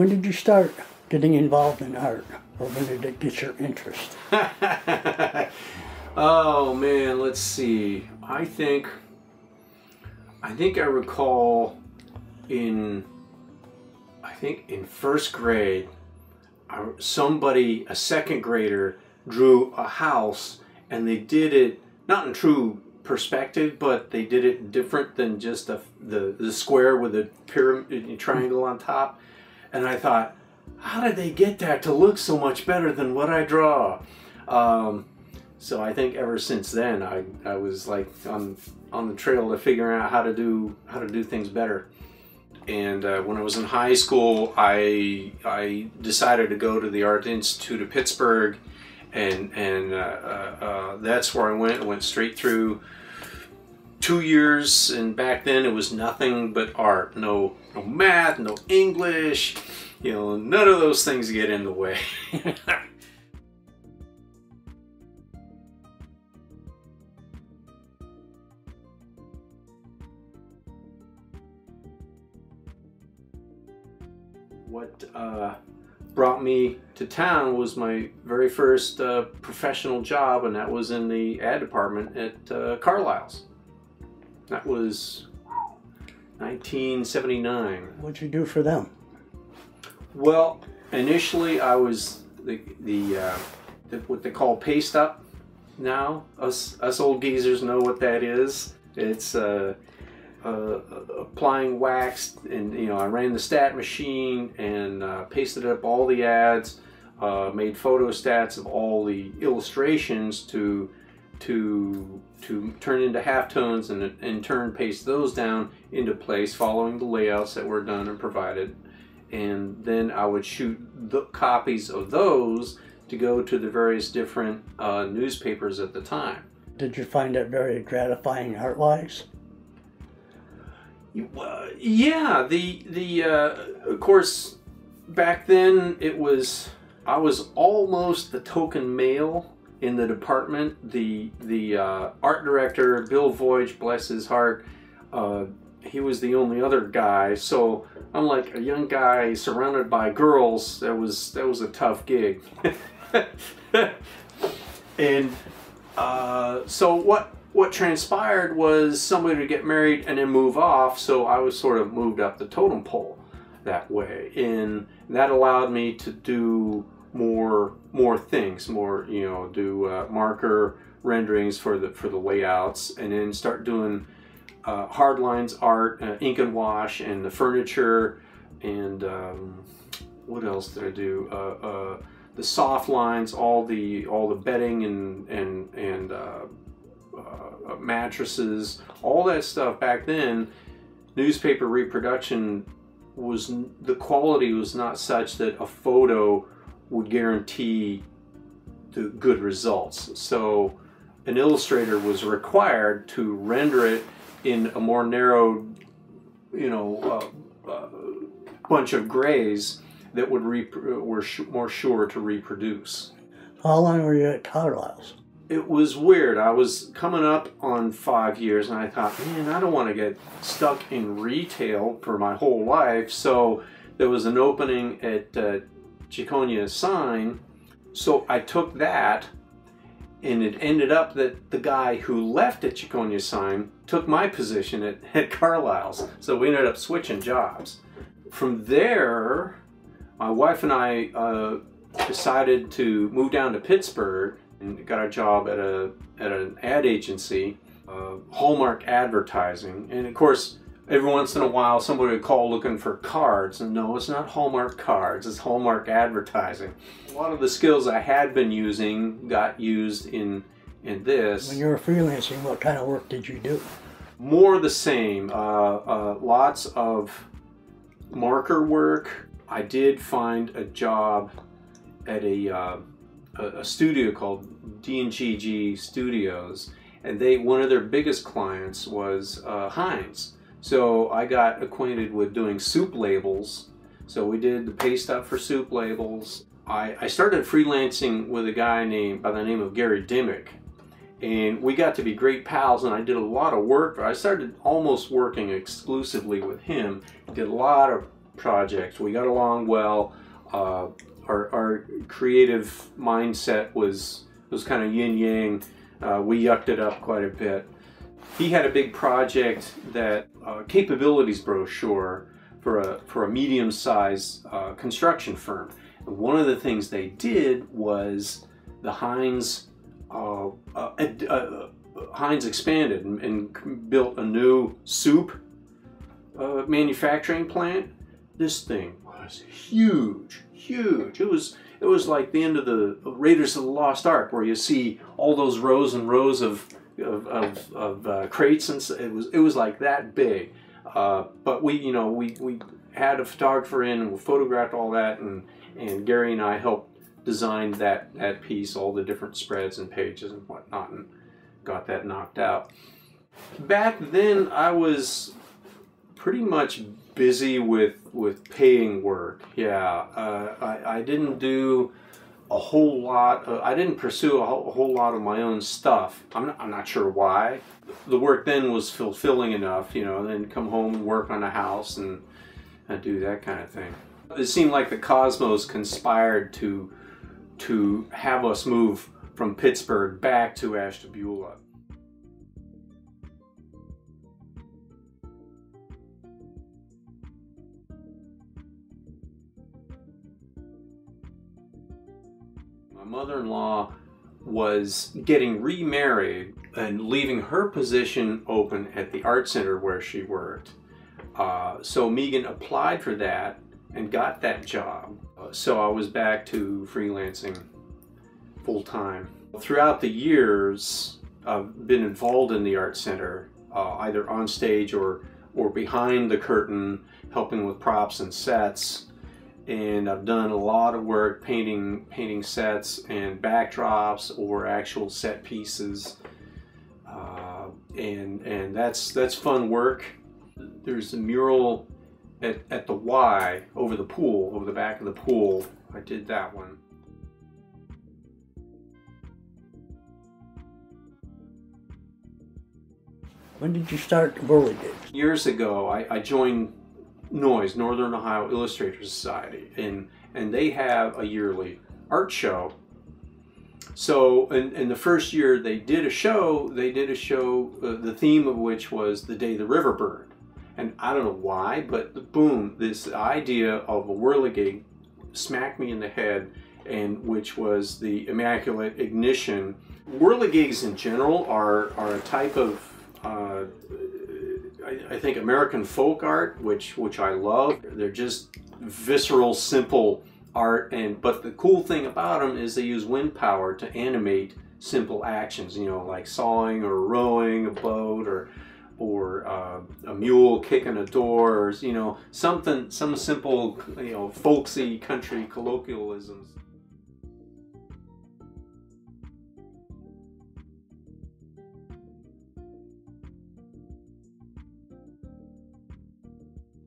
When did you start getting involved in art, or when did it get your interest? Oh man, let's see. I think I recall in first grade, a second grader, drew a house, and they did it not in true perspective, but they did it different than just the square with a pyramid triangle on top. And I thought, how did they get that to look so much better than what I draw? So I think ever since then, I was like on the trail to figuring out how to do things better. And when I was in high school, I decided to go to the Art Institute of Pittsburgh, and that's where I went. I went straight through 2 years, and back then it was nothing but art. No math, no English, you know, none of those things get in the way. What brought me to town was my very first professional job, and that was in the ad department at Carlisle's. That was 1979. What'd you do for them? Well, initially I was what they call paste up. Now us old geezers know what that is. It's applying wax, and you know, I ran the stat machine and pasted up all the ads, made photostats of all the illustrations to turn into halftones, and in turn paste those down into place following the layouts that were done and provided. And then I would shoot the copies of those to go to the various different newspapers at the time. Did you find it very gratifying art-wise? Yeah, of course, back then I was almost the token male in the department. The art director, Bill Voigt, bless his heart, he was the only other guy. So I'm like a young guy surrounded by girls. That was a tough gig. And so what transpired was somebody to get married and then move off, so I was sort of moved up the totem pole that way, and that allowed me to do more things, you know, do marker renderings for the layouts, and then start doing hard lines art, ink and wash, and the furniture, and what else did I do? The soft lines, all the bedding and mattresses, all that stuff. Back then, newspaper reproduction the quality was not such that a photo would guarantee the good results. So an illustrator was required to render it in a more narrow, you know, bunch of grays that would were more sure to reproduce. How long were you at Carlisle's? It was weird. I was coming up on 5 years, and I thought, man, I don't want to get stuck in retail for my whole life. So there was an opening at Chiconia Sign, so I took that, and it ended up that the guy who left at Chiconia Sign took my position at Carlisle's. So we ended up switching jobs. From there, my wife and I decided to move down to Pittsburgh and got a job at an ad agency, Hallmark Advertising. And of course, every once in a while somebody would call looking for cards, and no, it's not Hallmark cards, it's Hallmark Advertising. A lot of the skills I had been using got used in this. When you were freelancing, what kind of work did you do? More the same, lots of marker work. I did find a job at a studio called D&GG Studios, and one of their biggest clients was Heinz. So I got acquainted with doing soup labels. So we did the paste up for soup labels. I started freelancing with a guy by the name of Gary Dimmick, and we got to be great pals, and I did a lot of work. I started almost working exclusively with him. Did a lot of project. We got along well. Our creative mindset was kind of yin-yang. We yucked it up quite a bit. He had a big project, that capabilities brochure for a medium-sized construction firm. And one of the things they did was the Heinz expanded and built a new soup manufacturing plant. This thing was huge, huge. It was like the end of the Raiders of the Lost Ark, where you see all those rows and rows of crates, and it was like that big. But we had a photographer in and we photographed all that, and Gary and I helped design that piece, all the different spreads and pages and whatnot, and got that knocked out. Back then I was pretty much busy with paying work. Yeah, I didn't do a whole lot. I didn't pursue a whole lot of my own stuff. I'm not sure why. The work then was fulfilling enough, then come home and work on a house and do that kind of thing. It seemed like the cosmos conspired to have us move from Pittsburgh back to Ashtabula. My mother-in-law was getting remarried and leaving her position open at the art center where she worked. So Megan applied for that and got that job. So I was back to freelancing full-time. Throughout the years, I've been involved in the art center, either on stage or behind the curtain, helping with props and sets. And I've done a lot of work painting sets and backdrops or actual set pieces, and that's fun work. There's a mural at the Y over the pool, over the back of the pool. I did that one. When did you start whirligigs? Years ago, I joined NOIS, Northern Ohio Illustrators Society, and they have a yearly art show. So in the first year they did a show, the theme of which was the day the river burned. And I don't know why, but boom, this idea of a whirligig smacked me in the head, and which was the Immaculate Ignition. Whirligigs in general are a type of I think American folk art, which I love. They're just visceral, simple art, but the cool thing about them is they use wind power to animate simple actions, like sawing or rowing a boat, or a mule kicking a door, or some simple, folksy country colloquialisms.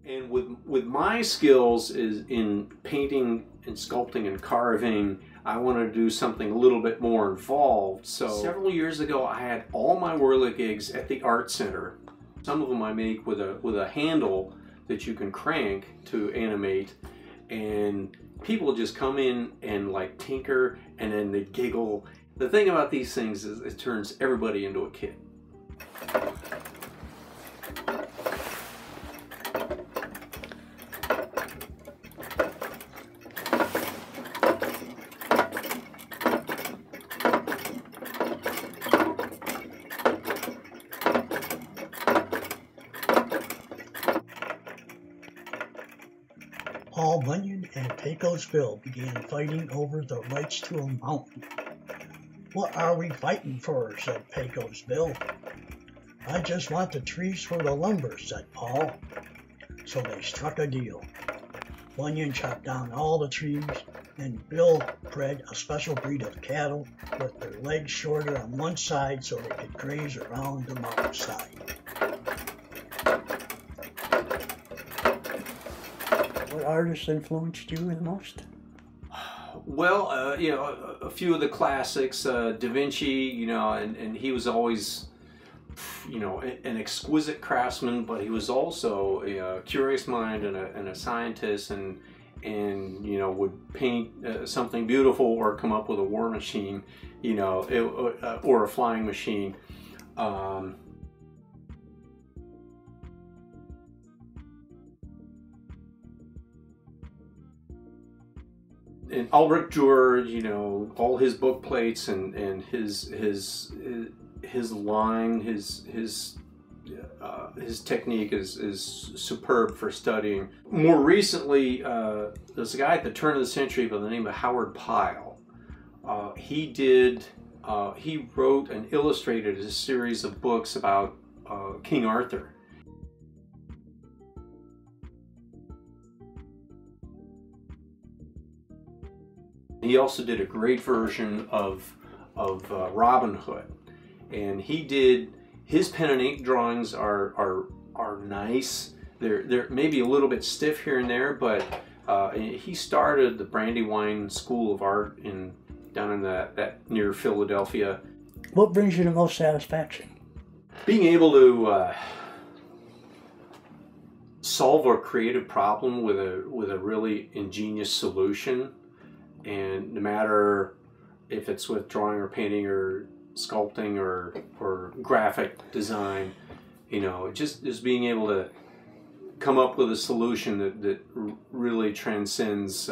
And with my skills is in painting and sculpting and carving, I wanted to do something a little bit more involved. So several years ago, I had all my whirligigs at the art center. Some of them I make with a handle that you can crank to animate, and people just come in and like tinker, and then they giggle. The thing about these things is it turns everybody into a kid. Paul Bunyan and Pecos Bill began fighting over the rights to a mountain. "What are we fighting for?" said Pecos Bill. "I just want the trees for the lumber," said Paul. So they struck a deal. Bunyan chopped down all the trees, and Bill bred a special breed of cattle with their legs shorter on one side so they could graze around the mountainside. What artists influenced you the most? Well, a few of the classics, Da Vinci, and he was always, you know, an exquisite craftsman, but he was also a curious mind and a scientist, and you know, would paint something beautiful or come up with a war machine, you know, or a flying machine. And Ulrich Dürer, you know, all his book plates and his line, his technique is superb for studying. More recently, there's a guy at the turn of the century by the name of Howard Pyle. He wrote and illustrated a series of books about King Arthur. He also did a great version of Robin Hood, and his pen and ink drawings are nice. They're maybe a little bit stiff here and there, but he started the Brandywine School of Art down in that near Philadelphia. What brings you the most satisfaction? Being able to solve a creative problem with a really ingenious solution. And no matter if it's with drawing or painting or sculpting or graphic design, you know, just being able to come up with a solution that really transcends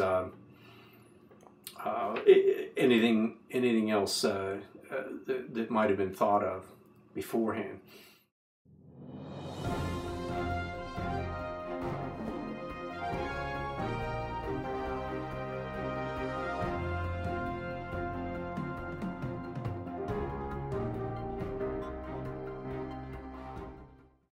anything else that might have been thought of beforehand.